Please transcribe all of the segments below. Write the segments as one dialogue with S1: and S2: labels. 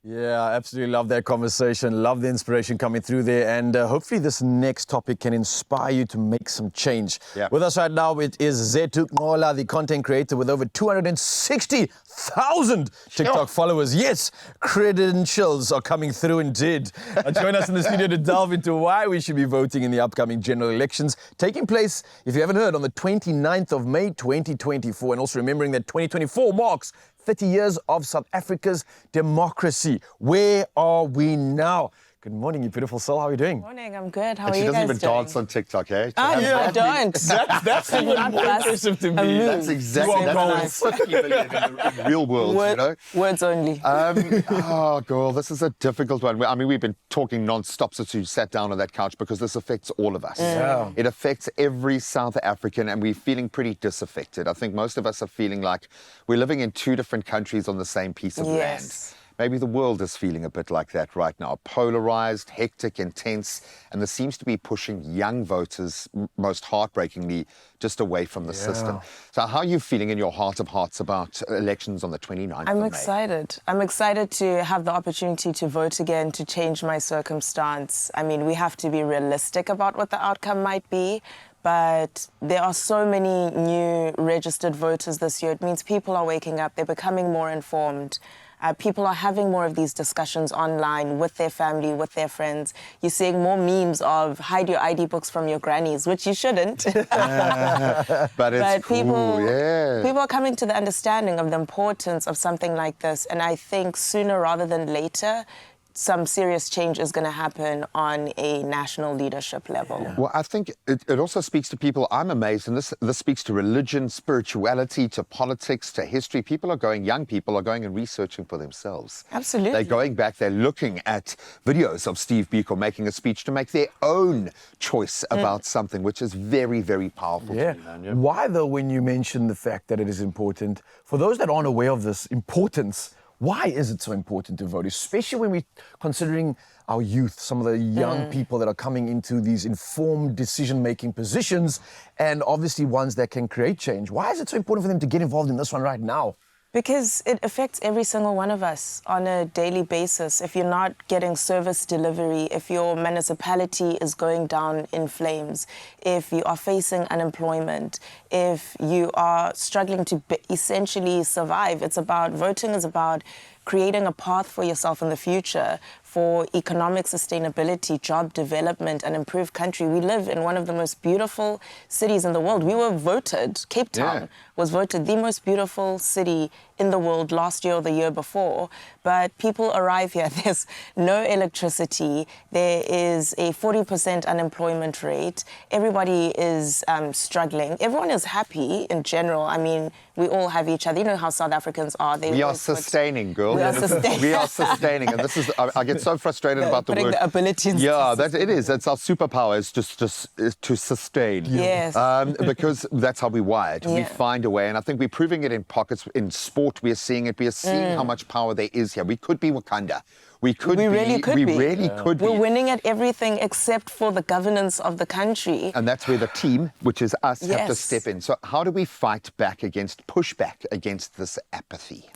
S1: Yeah, I absolutely love that conversation. Love the inspiration coming through there. And hopefully this next topic can inspire you to make some change.
S2: Yeah.
S1: With us right now, it is Zethu Ngola, the content creator with over 260,000 TikTok followers. Yes, credentials are coming through indeed. Join us in the studio to delve into why we should be voting in the upcoming general elections taking place, if you haven't heard, on the 29th of May 2024. And also remembering that 2024 marks 30 years of South Africa's democracy. Where are we now? Good morning, you beautiful soul. How are you doing?
S3: Morning, I'm good. How are
S2: She
S3: you
S2: doesn't
S3: guys
S2: even
S3: doing?
S2: dance on TikTok, eh?
S3: I don't.
S1: That's even more impressive to me.
S2: That's exactly
S1: That's
S2: 50 million in the real world, you know?
S3: Words only.
S2: Oh, girl, this is a difficult one. I mean, we've been talking non-stop since you sat down on that couch because this affects all of us.
S1: Yeah.
S2: It affects every South African, and we're feeling pretty disaffected. I think most of us are feeling like we're living in two different countries on the same piece of land. Maybe the world is feeling a bit like that right now. Polarized, hectic, intense, and this seems to be pushing young voters, most heartbreakingly, just away from the system. So how are you feeling in your heart of hearts about elections on the 29th of May?
S3: I'm excited. I'm excited to have the opportunity to vote again, to change my circumstance. I mean, we have to be realistic about what the outcome might be, but there are so many new registered voters this year. It means people are waking up, they're becoming more informed. People are having more of these discussions online with their family, with their friends. You're seeing more memes of hide your ID books from your grannies, which you shouldn't.
S2: But it's
S3: people,
S2: yeah.
S3: People are coming to the understanding of the importance of something like this. And I think sooner rather than later, some serious change is going to happen on a national leadership level.
S2: Yeah. Well, I think it also speaks to people. I'm amazed, and this speaks to religion, spirituality, to politics, to history. Young people are going and researching for themselves.
S3: Absolutely.
S2: They're going back, they're looking at videos of Steve Biko making a speech to make their own choice about something, which is very, very powerful to me, man. Yeah.
S1: Why, though, when you mention the fact that it is important, for those that aren't aware of this importance, why is it so important to vote, especially when we're considering our youth, some of the young people that are coming into these informed decision-making positions and obviously ones that can create change? Why is it so important for them to get involved in this one right now?
S3: Because it affects every single one of us on a daily basis. If you're not getting service delivery, if your municipality is going down in flames, if you are facing unemployment, if you are struggling to essentially survive, voting is about creating a path for yourself in the future for economic sustainability, job development, and improved country. We live in one of the most beautiful cities in the world. We were voted, Cape Town was voted the most beautiful city in the world last year or the year before, but people arrive here. There's no electricity. There is a 40% unemployment rate. Everybody is struggling. Everyone is happy in general. I mean, we all have each other. You know how South Africans are.
S2: We are sustaining, girl.
S3: We are sustaining.
S2: We are sustaining. And this is, I get so frustrated about the
S3: putting
S2: word.
S3: The ability in
S2: it is. That's our superpower, is just to sustain.
S3: Yes.
S2: Because that's how we wired.
S3: Yeah.
S2: We find a way. And I think we're proving it in pockets. In sport, we are seeing it. We are seeing how much power there is here. We could be Wakanda. We really could be.
S3: We're winning at everything except for the governance of the country.
S2: And that's where the team, which is us, have to step in. So how do we fight back push back against this apathy?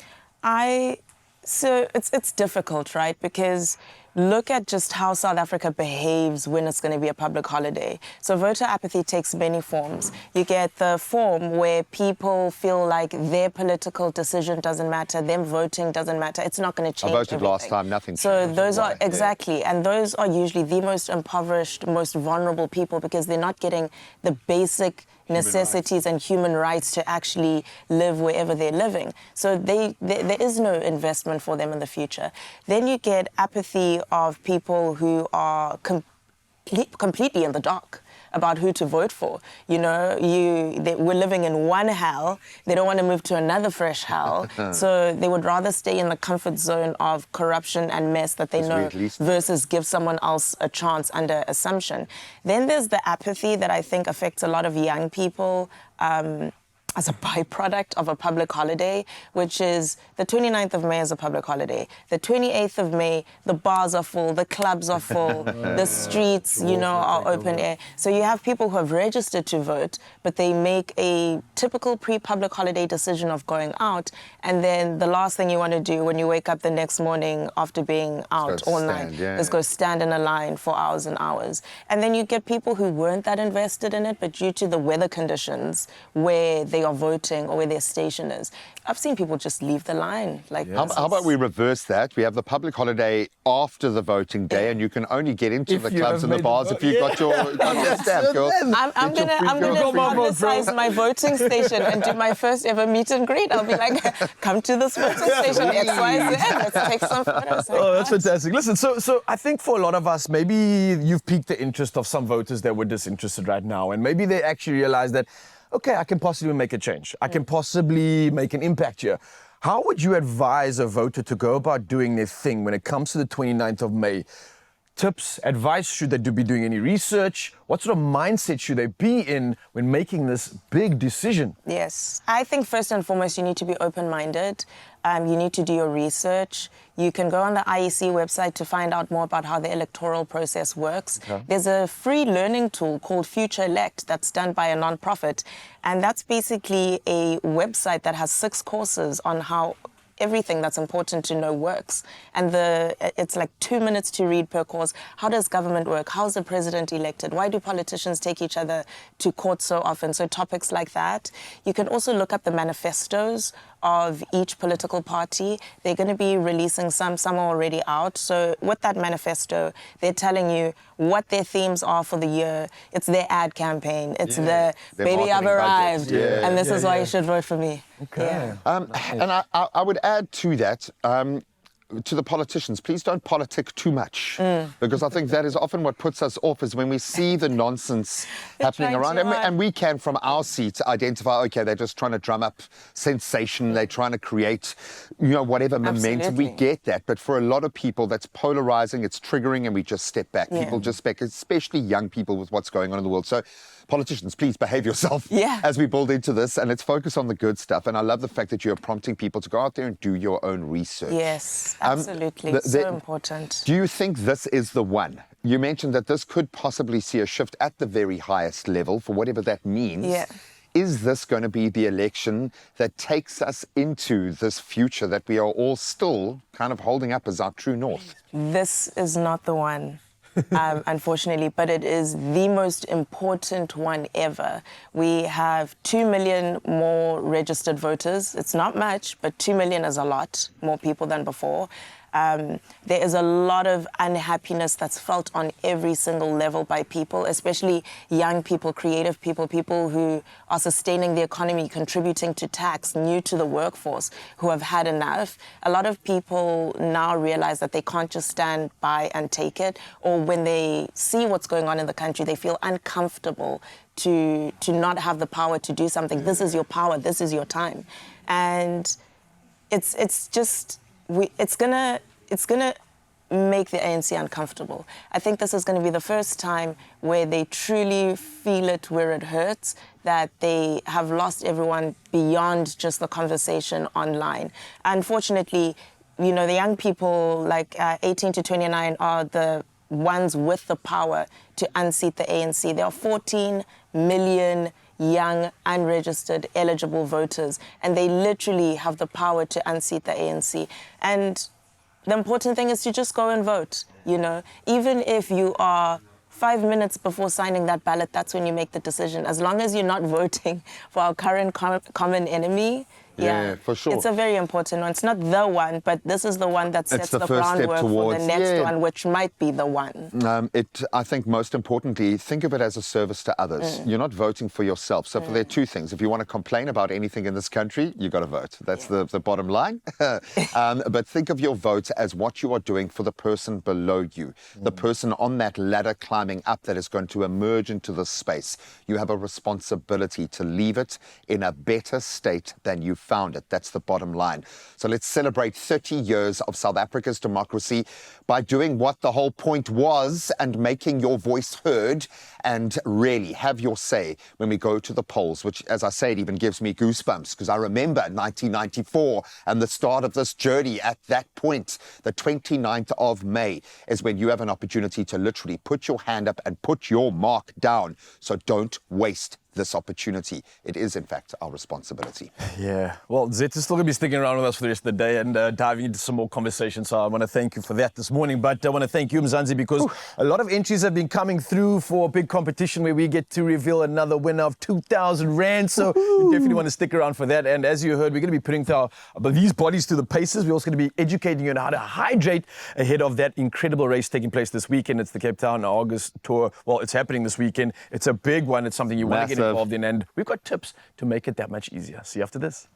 S3: So it's difficult, right? Because look at just how South Africa behaves when it's going to be a public holiday. So voter apathy takes many forms. You get the form where people feel like their political decision doesn't matter, them voting doesn't matter. It's not going to change.
S2: I voted last time, nothing changed.
S3: So those are exactly, and those are usually the most impoverished, most vulnerable people because they're not getting the basic necessities and human rights to actually live wherever they're living. So there is no investment for them in the future. Then you get apathy of people who are completely in the dark about who to vote for. You know, we're living in one hell. They don't want to move to another fresh hell. So they would rather stay in the comfort zone of corruption and mess that they know versus give someone else a chance under assumption. Then there's the apathy that I think affects a lot of young people. as a byproduct of a public holiday, which is the 29th of May is a public holiday. The 28th of May, the bars are full, the clubs are full, the streets, are open air. So you have people who have registered to vote, but they make a typical pre-public holiday decision of going out, and then the last thing you want to do when you wake up the next morning after being out all night is go stand in a line for hours and hours. And then you get people who weren't that invested in it, but due to the weather conditions where they are voting or where their station is, I've seen people just leave the line.
S2: How about we reverse that? We have the public holiday after the voting day, and you can only get into the clubs and the bars if you've got your stamp, girl.
S3: I'm gonna publicize my voting station and do my first ever meet and greet. I'll be like, come to this voting station, XYZ, let's take some photos.
S1: Oh, that's fantastic. Listen, so I think for a lot of us, maybe you've piqued the interest of some voters that were disinterested right now, and maybe they actually realize that, okay, I can possibly make a change. I can possibly make an impact here. How would you advise a voter to go about doing their thing when it comes to the 29th of May? Tips, advice, should they be doing any research? What sort of mindset should they be in when making this big decision?
S3: Yes. I think first and foremost, you need to be open-minded. You need to do your research. You can go on the IEC website to find out more about how the electoral process works. Okay. There's a free learning tool called Future Elect that's done by a nonprofit. And that's basically a website that has 6 courses on how everything that's important to know works. And it's like 2 minutes to read per course. How does government work? How is the president elected? Why do politicians take each other to court so often? So topics like that. You can also look up the manifestos of each political party. They're going to be releasing some are already out. So with that manifesto, they're telling you what their themes are for the year. It's their ad campaign. It's the baby, I've arrived. And this is why you should vote for me.
S1: Okay.
S2: And I would add to that, to the politicians, please don't politic too much, because I think that is often what puts us off, is when we see the nonsense happening around, and we can from our seat identify, okay, they're just trying to drum up sensation, they're trying to create, whatever momentum. We get that, but for a lot of people, that's polarizing, it's triggering, and we just step back. People just step back, especially young people with what's going on in the world. So politicians, please behave yourself as we build into this, and let's focus on the good stuff. And I love the fact that you're prompting people to go out there and do your own research.
S3: Yes, absolutely. So important.
S2: Do you think this is the one? You mentioned that this could possibly see a shift at the very highest level, for whatever that means.
S3: Yeah.
S2: Is this going to be the election that takes us into this future that we are all still kind of holding up as our true north?
S3: This is not the one. Unfortunately, but it is the most important one ever. We have 2 million more registered voters. It's not much, but 2 million is a lot more people than before. There is a lot of unhappiness that's felt on every single level by people, especially young people, creative people, people who are sustaining the economy, contributing to tax, new to the workforce, who have had enough. A lot of people now realize that they can't just stand by and take it, or when they see what's going on in the country, they feel uncomfortable to not have the power to do something. This is your power, this is your time. And it's gonna make the ANC uncomfortable. I think this is going to be the first time where they truly feel it where it hurts, that they have lost everyone beyond just the conversation online. Unfortunately, the young people like 18 to 29 are the ones with the power to unseat the ANC. There are 14 million young, unregistered, eligible voters, and they literally have the power to unseat the ANC. And the important thing is to just go and vote, Even if you are 5 minutes before signing that ballot, that's when you make the decision. As long as you're not voting for our current common enemy,
S2: for sure.
S3: It's a very important one. It's not the one, but this is the one that sets the groundwork for the next one, which might be the one.
S2: I think most importantly, think of it as a service to others. You're not voting for yourself. So there are 2 things. If you want to complain about anything in this country, you got to vote. That's the bottom line. But think of your vote as what you are doing for the person below you, the person on that ladder climbing up that is going to emerge into this space. You have a responsibility to leave it in a better state than you found it. That's the bottom line. So let's celebrate 30 years of South Africa's democracy by doing what the whole point was and making your voice heard and really have your say when we go to the polls, which, as I say, it even gives me goosebumps because I remember 1994 and the start of this journey. At that point, the 29th of May is when you have an opportunity to literally put your hand up and put your mark down. So don't waste this opportunity. It is, in fact, our responsibility.
S1: Yeah. Well, Zet is still going to be sticking around with us for the rest of the day and diving into some more conversation. So I want to thank you for that this morning. But I want to thank you, Mzansi, because a lot of entries have been coming through for a big competition where we get to reveal another winner of 2,000 Rand. So you definitely want to stick around for that. And as you heard, we're going to be putting these bodies to the paces. We're also going to be educating you on how to hydrate ahead of that incredible race taking place this weekend. It's the Cape Town August Tour. Well, it's happening this weekend. It's a big one. It's something you want to get involved in, and we've got tips to make it that much easier. See you after this.